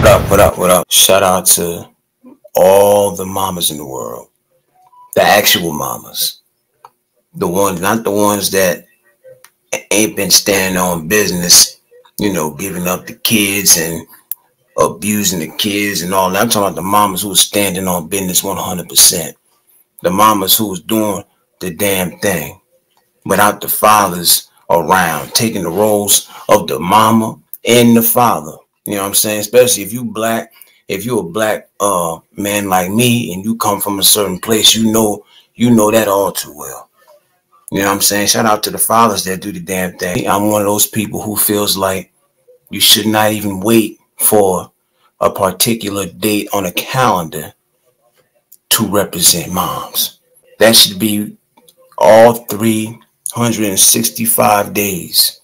What up, what up, what up? Shout out to all the mamas in the world. The actual mamas. The ones, not the ones that ain't been standing on business, giving up the kids and abusing the kids and all that. I'm talking about the mamas who was standing on business 100%. The mamas who was doing the damn thing without the fathers around, taking the roles of the mama and the father. You know what I'm saying? Especially if you black, if you're a black man like me and you come from a certain place, you know that all too well. You know what I'm saying? Shout out to the fathers that do the damn thing. I'm one of those people who feels like you should not even wait for a particular date on a calendar to represent moms. That should be all 365 days.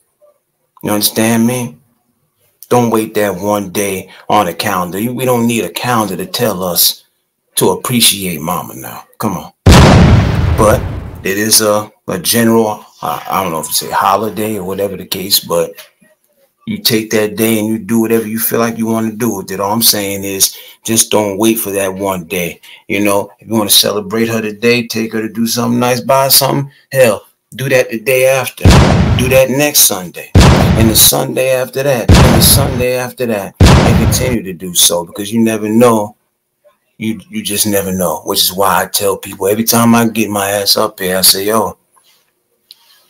You understand me? Don't wait that one day on a calendar. We don't need a calendar to tell us to appreciate mama now. Come on. But it is a general, I don't know if it's a holiday or whatever the case, but you take that day and you do whatever you feel like you want to do with it. All I'm saying is just don't wait for that one day. If you want to celebrate her today, take her to do something nice, buy something. Hell, do that the day after. Do that next Sunday. And the Sunday after that. And the Sunday after that. And continue to do so, because you never know. You just never know. Which is why I tell people every time I get my ass up here, I say, yo,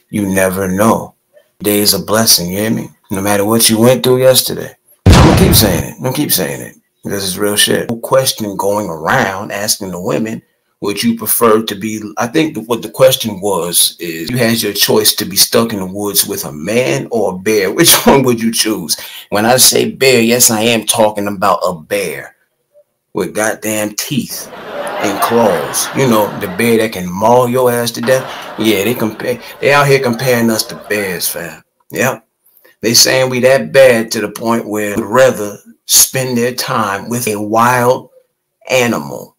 you never know. Today is a blessing, you hear me? No matter what you went through yesterday. I'm going to keep saying it. I'm going to keep saying it. Because it's real shit. No question going around asking the women, would you prefer to be, I think what the question was is, you had your choice to be stuck in the woods with a man or a bear. Which one would you choose? When I say bear, yes, I am talking about a bear with goddamn teeth and claws. The bear that can maul your ass to death. Yeah, they out here comparing us to bears, fam. Yep. They saying we that bad to the point where they'd rather spend their time with a wild animal.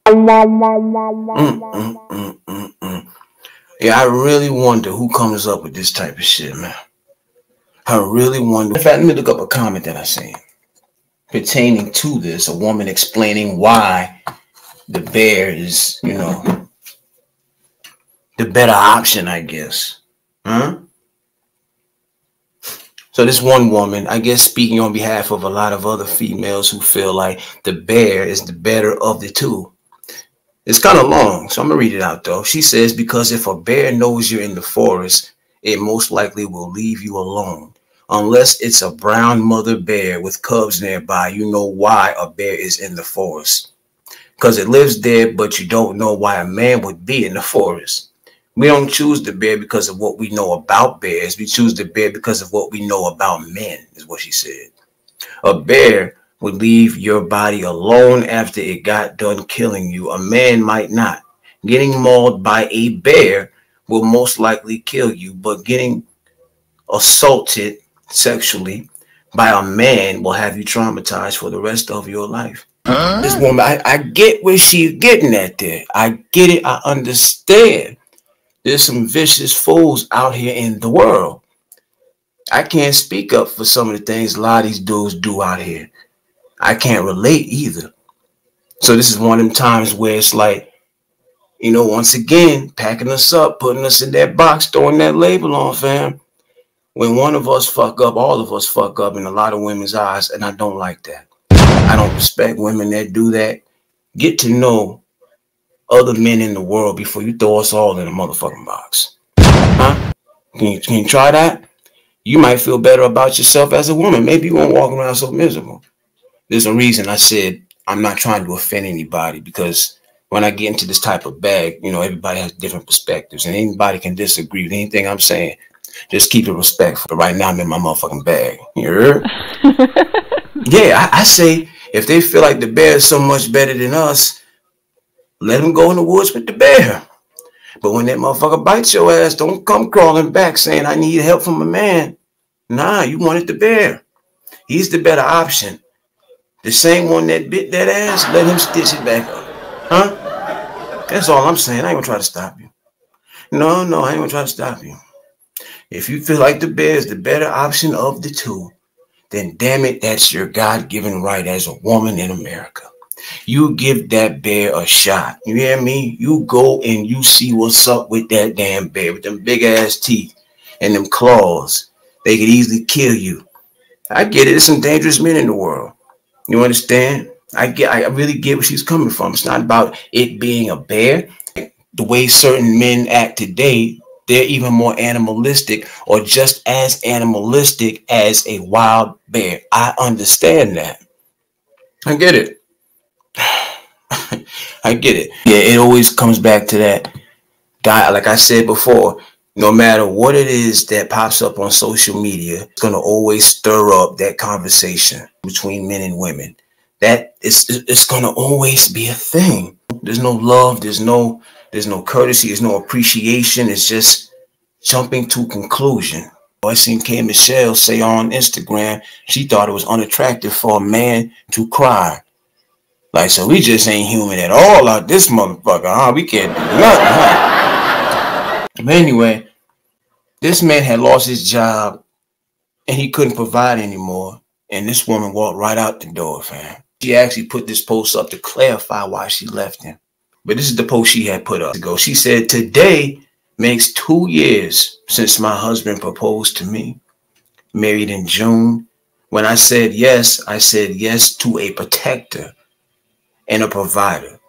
Yeah, I really wonder who comes up with this type of shit, man. I really wonder. In fact, let me look up a comment that I seen pertaining to this. A woman explaining why the bear is, the better option, I guess. Huh? So this one woman, I guess speaking on behalf of a lot of other females who feel like the bear is the better of the two. It's kind of long, so I'm going to read it out, though. She says, because if a bear knows you're in the forest, it most likely will leave you alone. Unless it's a brown mother bear with cubs nearby, you know why a bear is in the forest. Because it lives there, but you don't know why a man would be in the forest. We don't choose the bear because of what we know about bears. We choose the bear because of what we know about men, is what she said. A bear would leave your body alone after it got done killing you. A man might not. Getting mauled by a bear will most likely kill you, but getting assaulted sexually by a man will have you traumatized for the rest of your life. Huh? This woman, I get where she's getting at there. I get it. I understand. There's some vicious fools out here in the world. I can't speak up for some of the things a lot of these dudes do out here. I can't relate either. So this is one of them times where it's like, once again, packing us up, putting us in that box, throwing that label on, fam. When one of us fuck up, all of us fuck up in a lot of women's eyes, and I don't like that. I don't respect women that do that. Get to know other men in the world before you throw us all in a motherfucking box. Huh? Can you try that? You might feel better about yourself as a woman. Maybe you won't walk around so miserable. There's a reason I said I'm not trying to offend anybody, because when I get into this type of bag, everybody has different perspectives and anybody can disagree with anything I'm saying. Just keep it respectful. But right now I'm in my motherfucking bag. You heard? Yeah, I say if they feel like the bear is so much better than us, let them go in the woods with the bear. But when that motherfucker bites your ass, don't come crawling back saying I need help from a man. Nah, you wanted the bear. He's the better option. The same one that bit that ass, let him stitch it back up. Huh? That's all I'm saying. I ain't gonna try to stop you. No, I ain't gonna try to stop you. If you feel like the bear is the better option of the two, then damn it, that's your God-given right as a woman in America. You give that bear a shot. You hear me? You go and you see what's up with that damn bear with them big ass teeth and them claws. They could easily kill you. I get it. There's some dangerous men in the world. You understand? I really get where she's coming from. It's not about it being a bear. The way certain men act today, they're even more animalistic or just as animalistic as a wild bear. I understand that. I get it. I get it. Yeah, it always comes back to that guy. Like I said before, no matter what it is that pops up on social media, it's going to always stir up that conversation between men and women. That it's going to always be a thing. There's no love. There's no courtesy. There's no appreciation. It's just jumping to conclusion. I seen K. Michelle say on Instagram, she thought it was unattractive for a man to cry. Like, so we just ain't human at all out this motherfucker, huh? We can't do nothing, huh? But anyway, this man had lost his job and he couldn't provide anymore. And this woman walked right out the door, fam. She actually put this post up to clarify why she left him. But this is the post she had put up ago. She said, today makes 2 years since my husband proposed to me, married in June. When I said yes to a protector and a provider.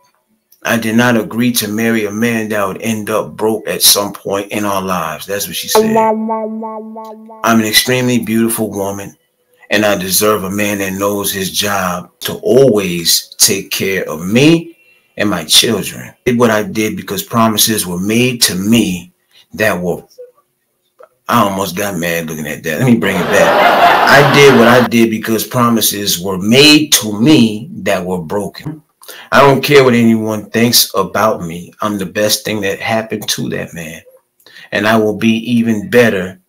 I did not agree to marry a man that would end up broke at some point in our lives. That's what she said. I'm an extremely beautiful woman, and I deserve a man that knows his job to always take care of me and my children. I did what I did because promises were made to me that were... I almost got mad looking at that. Let me bring it back. I did what I did because promises were made to me that were broken. I don't care what anyone thinks about me. I'm the best thing that happened to that man. And I will be even better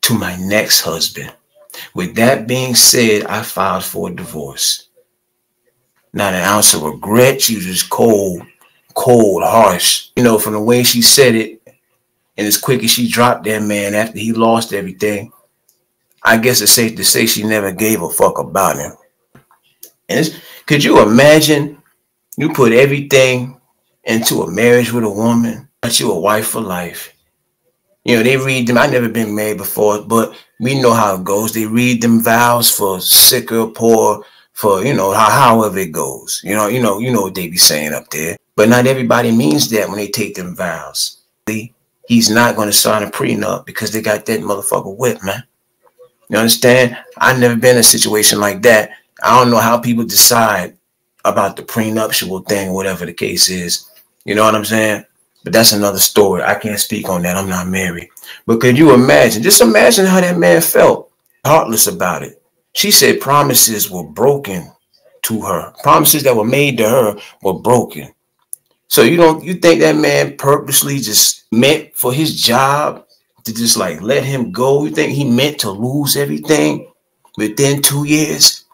to my next husband. With that being said, I filed for a divorce. Not an ounce of regret. She was just cold, harsh. You know, from the way she said it, and as quick as she dropped that man after he lost everything, I guess it's safe to say she never gave a fuck about him. And could you imagine you put everything into a marriage with a woman, but you a wife for life? You know, they read them. I've never been married before, but we know how it goes. They read them vows for sick or poor, for, you know, however it goes. You know what they be saying up there. But not everybody means that when they take them vows. He's not going to sign a prenup because they got that motherfucker whipped, man. You understand? I've never been in a situation like that. I don't know how people decide about the prenuptial thing, whatever the case is. You know what I'm saying? But that's another story. I can't speak on that. I'm not married. But could you imagine? Just imagine how that man felt. Heartless about it. She said promises were broken to her. Promises that were made to her were broken. So you think that man purposely just meant for his job to just like let him go? You think he meant to lose everything within 2 years?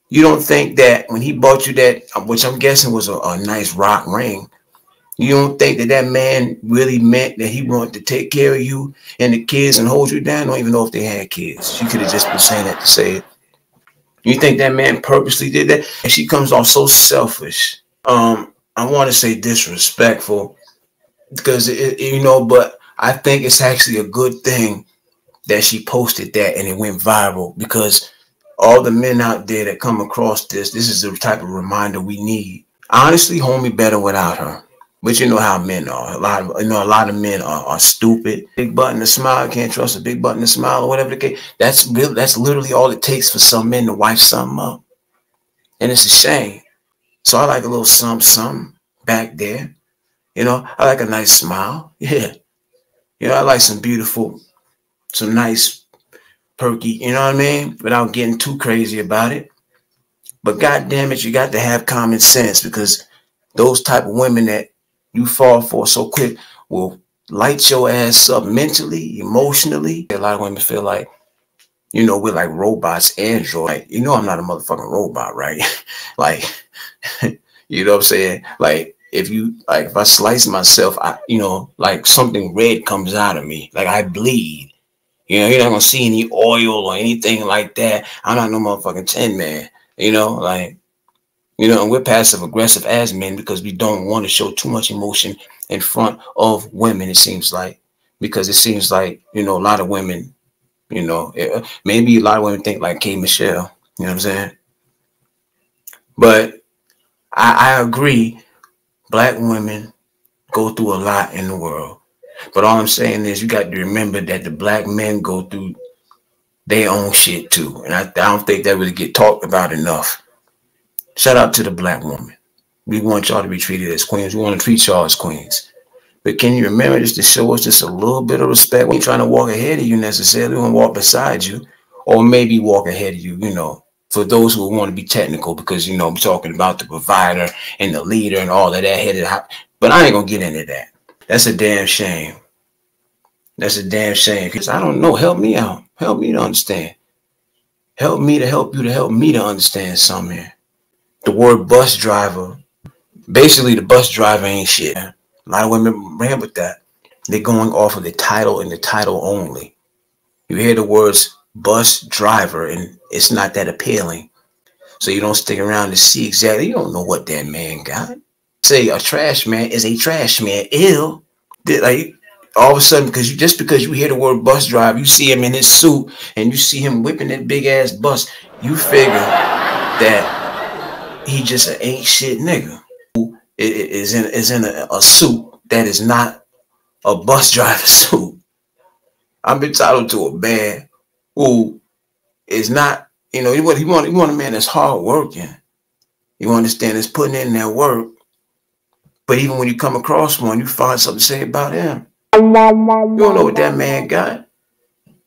You don't think that when he bought you that, which I'm guessing was a nice rock ring, you don't think that that man really meant that he wanted to take care of you and the kids and hold you down? I don't even know if they had kids. She could have just been saying that to say it. You think that man purposely did that? And she comes off so selfish. I want to say disrespectful because, but I think it's actually a good thing that she posted that and it went viral, because all the men out there that come across this is the type of reminder we need. Honestly, homie, better without her. But you know how men are. A lot of men are stupid. Big button to smile. Can't trust a big button to smile or whatever the case. That's literally all it takes for some men to wipe something up. And it's a shame. So I like a little something back there. You know, I like a nice smile. Yeah. You know, I like some nice perky, you know what I mean? Without getting too crazy about it. But God damn it, you got to have common sense, because those type of women that you fall for so quick will light your ass up mentally, emotionally. A lot of women feel like, you know, we're like robots, android. Like, you know, I'm not a motherfucking robot, right? Like, you know what I'm saying? Like, if I slice myself, like something red comes out of me, like I bleed. You know, you're not gonna see any oil or anything like that. I'm not no motherfucking Tin Man. You know, like, you know, and we're passive aggressive as men because we don't want to show too much emotion in front of women, it seems like. Because it seems like, you know, a lot of women, you know, maybe a lot of women think like K. Michelle, you know what I'm saying? But I agree, black women go through a lot in the world. But all I'm saying is you got to remember that the black men go through their own shit too. And I don't think that would get talked about enough. Shout out to the black woman. We want y'all to be treated as queens. We want to treat y'all as queens. But can you remember just to show us just a little bit of respect? We ain't trying to walk ahead of you necessarily. We want to walk beside you. Or maybe walk ahead of you, you know, for those who want to be technical, because, you know, I'm talking about the provider and the leader and all of that. But I ain't going to get into that. That's a damn shame. That's a damn shame. Because I don't know. Help me out. Help me to understand. Help me to help you to help me to understand something here. The word bus driver, basically the bus driver ain't shit. A lot of women ran with that. They're going off of the title and the title only. You hear the words bus driver and it's not that appealing. So you don't stick around to see exactly. You don't know what that man got. Say a trash man is a trash man. Ew. Like all of a sudden, just because you hear the word bus driver, you see him in his suit and you see him whipping that big ass bus, you figure that he just an ain't shit nigga who is in a suit that is not a bus driver suit. I'm entitled to a man who is not, you know, he want a man that's hard working. You understand, is putting in that work. But even when you come across one, you find something to say about him. You don't know what that man got.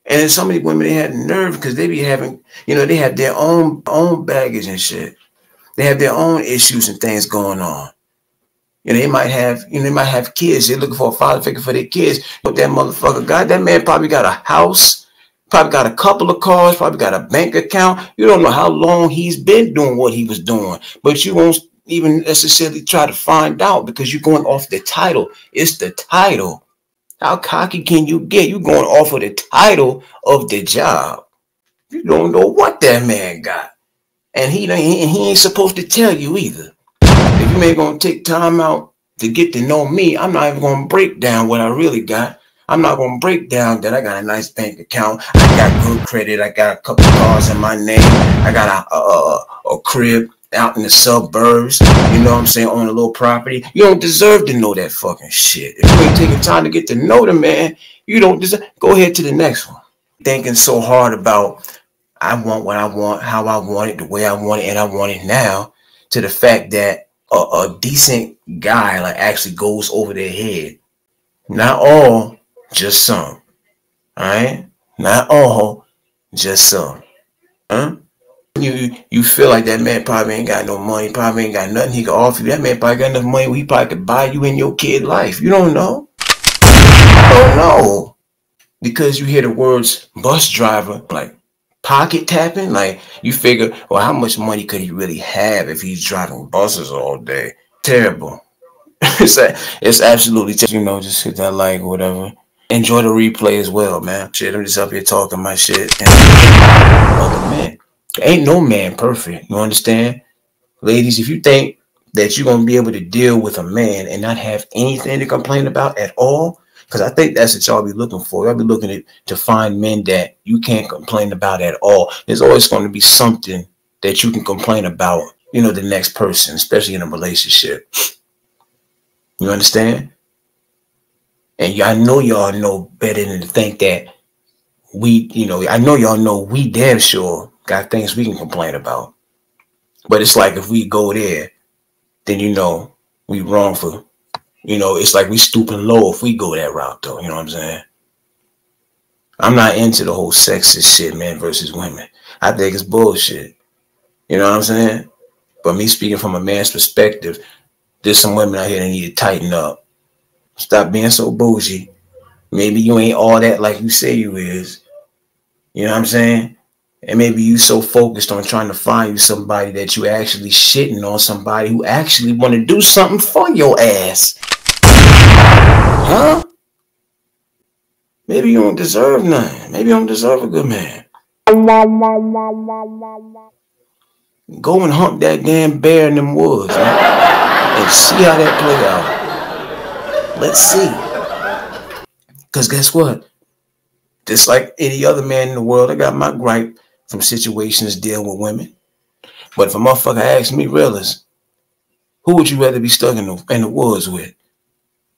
And then some of these women, they had nerve because they be having, you know, they have their own baggage and shit. They have their own issues and things going on. You know, they might have kids. They're looking for a father figure for their kids. What that motherfucker got, that man probably got a house, probably got a couple of cars, probably got a bank account. You don't know how long he's been doing what he was doing, but you won't even necessarily try to find out because you're going off the title. It's the title. How cocky can you get? You're going off of the title of the job. You don't know what that man got. And he ain't supposed to tell you either. If you ain't gonna take time out to get to know me, I'm not even gonna break down what I really got. I'm not gonna break down that I got a nice bank account, I got good credit, I got a couple cars in my name, I got a crib out in the suburbs, you know what I'm saying, on a little property. You don't deserve to know that fucking shit. If you ain't taking time to get to know the man, you don't deserve. Go ahead to the next one. Thinking so hard about I want what I want, how I want it, the way I want it, and I want it now, to the fact that a decent guy like actually goes over their head. Not all, just some. All right? Not all, just some. Huh? You feel like that man probably ain't got no money, probably ain't got nothing he can offer you. That man probably got enough money where he probably could buy you and your kid life. You don't know. You don't know. Because you hear the words bus driver, like pocket tapping, like you figure, well, how much money could he really have if he's driving buses all day? Terrible. It's absolutely terrible. You know, just hit that like or whatever. Enjoy the replay as well, man. Shit, I'm just up here talking my shit. And other men. Ain't no man perfect. You understand? Ladies, if you think that you're going to be able to deal with a man and not have anything to complain about at all, because I think that's what y'all be looking for. Y'all be looking to find men that you can't complain about at all. There's always going to be something that you can complain about, you know, the next person, especially in a relationship. You understand? And I know y'all know better than to think that we, you know, I know y'all know we damn sure got things we can complain about. But it's like if we go there, then, you know, we wrong for, you know, it's like we stooping low if we go that route, though. You know what I'm saying? I'm not into the whole sexist shit, man, versus women. I think it's bullshit. You know what I'm saying? But me speaking from a man's perspective, there's some women out here that need to tighten up. Stop being so bougie. Maybe you ain't all that like you say you is. You know what I'm saying? And maybe you so focused on trying to find you somebody that you actually shitting on somebody who actually want to do something for your ass. Huh? Maybe you don't deserve nothing. Maybe you don't deserve a good man. Go and hunt that damn bear in them woods, man, and see how that play out. Let's see. Because guess what? Just like any other man in the world, I got my gripe from situations dealing with women. But if a motherfucker asks me, Realest, who would you rather be stuck in the woods with?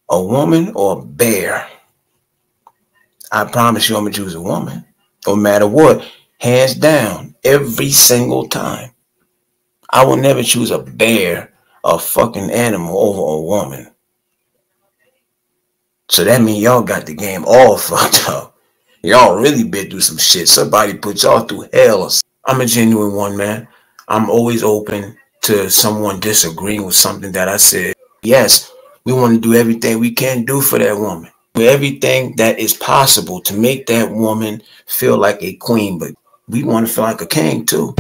A woman or a bear? I promise you I'm going to choose a woman. No matter what. Hands down. Every single time. I will never choose a bear, a fucking animal, over a woman. So that means y'all got the game all fucked up. Y'all really been through some shit. Somebody put y'all through hell. I'm a genuine one, man. I'm always open to someone disagreeing with something that I said. Yes, we want to do everything we can do for that woman. Do everything that is possible to make that woman feel like a queen, but we want to feel like a king too.